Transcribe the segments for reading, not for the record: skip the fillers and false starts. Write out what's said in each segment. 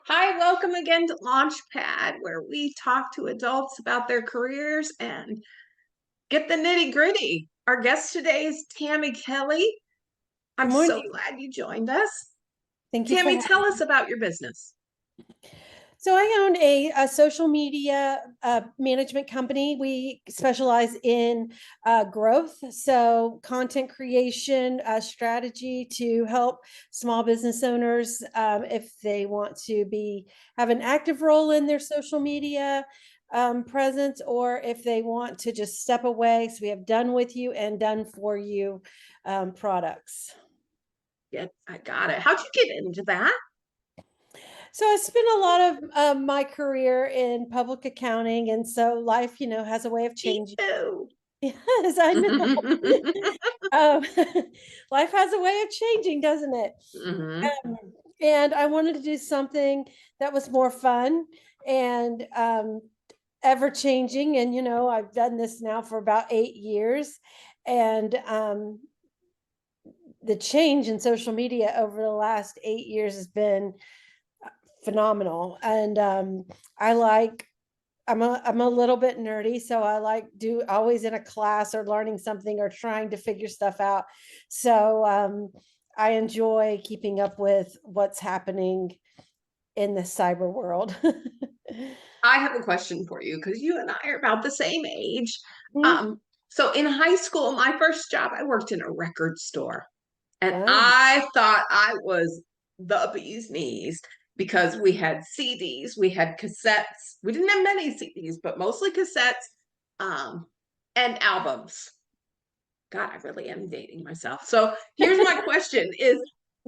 Hi, welcome again to Launchpad, where we talk to adults about their careers and get the nitty gritty. Our guest today is Tammy Kelly. Good I'm so morning. glad you joined us. Thank you for Tammy, tell having us me. about your business. So I own a social media management company. We specialize in growth, so content creation, strategy to help small business owners if they want to have an active role in their social media presence, or if they want to just step away. So we have done with you and done for you products. Yeah, I got it. How'd you get into that? So I spent a lot of my career in public accounting, and so life, has a way of Me changing. too. Yes, I know. um, Life has a way of changing, doesn't it? Hmm. Um, and I wanted to do something that was more fun and ever changing. And I've done this now for about 8 years, and the change in social media over the last 8 years has been phenomenal. And I like I'm a little bit nerdy, so I like do always in a class or learning something or trying to figure stuff out. So I enjoy keeping up with what's happening in the cyber world. I have a question for you because you and I are about the same age. Mm, Um, so in high school, my first job, I worked in a record store. And fun. I thought I was the bee's knees because we had CDs, we had cassettes. We didn't have many CDs, but mostly cassettes, um, and albums. God, I really am dating myself. So here's my question is,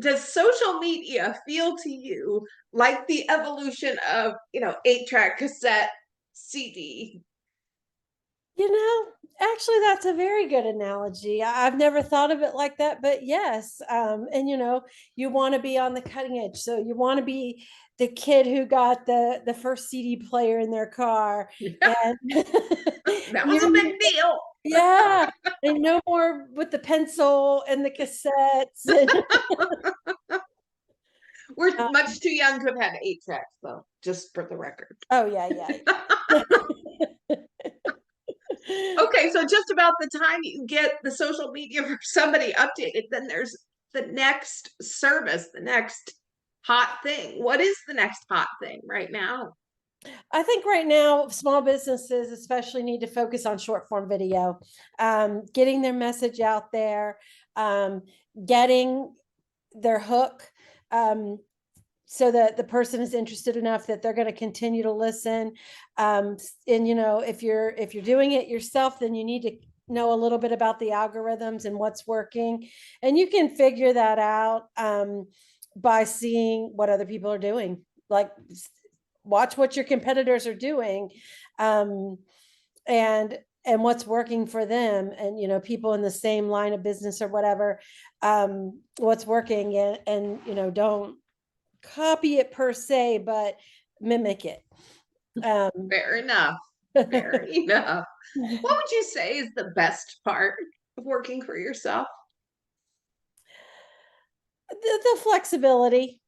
does social media feel to you like the evolution of, 8-track cassette CD? Actually, that's a very good analogy. I've never thought of it like that, but yes. And you want to be on the cutting edge. So you want to be the kid who got the first CD player in their car, and That and was a you're big deal. yeah, and no more with the pencil and the cassettes. And, We're uh, much too young to have had 8 tracks, though, just for the record. oh yeah, yeah, yeah. Okay, so just about the time you get the social media for somebody updated, then there's the next service, the next hot thing. What is the next hot thing right now? I think right now, small businesses especially need to focus on short form video, getting their message out there, um, getting their hook, um, so that the person is interested enough that they're going to continue to listen. And if you're doing it yourself, then you need to know a little bit about the algorithms and what's working, and you can figure that out by seeing what other people are doing. Like, watch what your competitors are doing, um, and what's working for them, and people in the same line of business or whatever, what's working, and don't copy it per se, but mimic it. um, Fair enough. Fair the, enough. What would you say is the best part of working for yourself? the flexibility.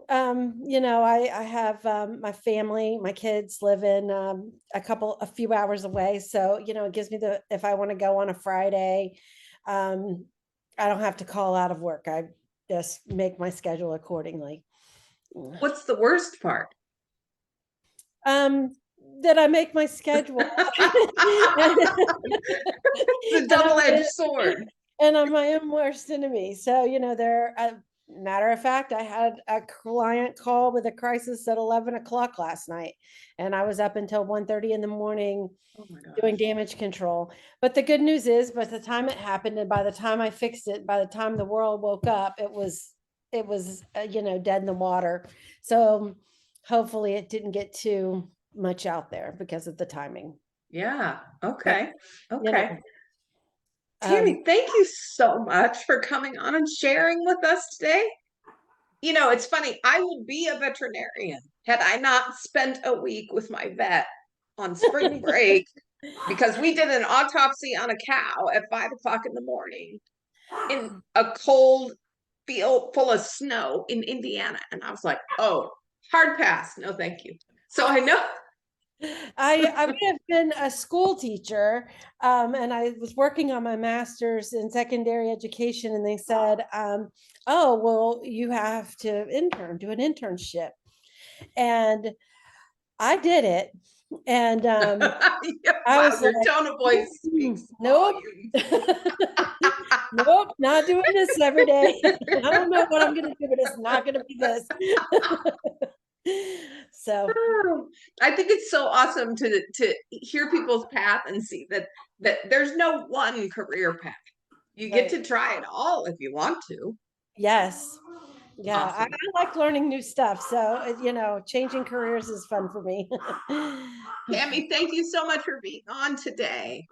I have my family, my kids live in a few hours away, so it gives me the if I want to go on a Friday, um I don't have to call out of work. I just make my schedule accordingly. What's the worst part? um that I make my schedule. and, The and double edged sword. I'm my own worst enemy. So, matter of fact, I had a client call with a crisis at 11 o'clock last night, and I was up until 1:30 in the morning Oh my doing gosh. damage control. But the good news is, by the time it happened, and by the time I fixed it, by the time the world woke up, it was dead in the water. So hopefully it didn't get too much out there because of the timing. Yeah. But, Okay. you Okay. know, um, Tammy, thank you so much for coming on and sharing with us today. It's funny, I would be a veterinarian had I not spent a week with my vet on spring break because we did an autopsy on a cow at 5 o'clock in the morning in a cold field full of snow in Indiana. And I was like, oh, Hard pass. No, thank you. So I know. I would have been a school teacher, and I was working on my master's in secondary education, and they said, "Oh, well, you have to do an internship," and I did it, and Yeah, I wow, was your like, tone of voice speaks nope, volumes. nope, not doing this every day. I don't know what I'm going to do, but it's not going to be this. So I think it's so awesome to hear people's path and see that there's no one career path. You get right. to try it all if you want to. Yes. Yeah, I Awesome. like learning new stuff. So, changing careers is fun for me. Tammy, thank you so much for being on today.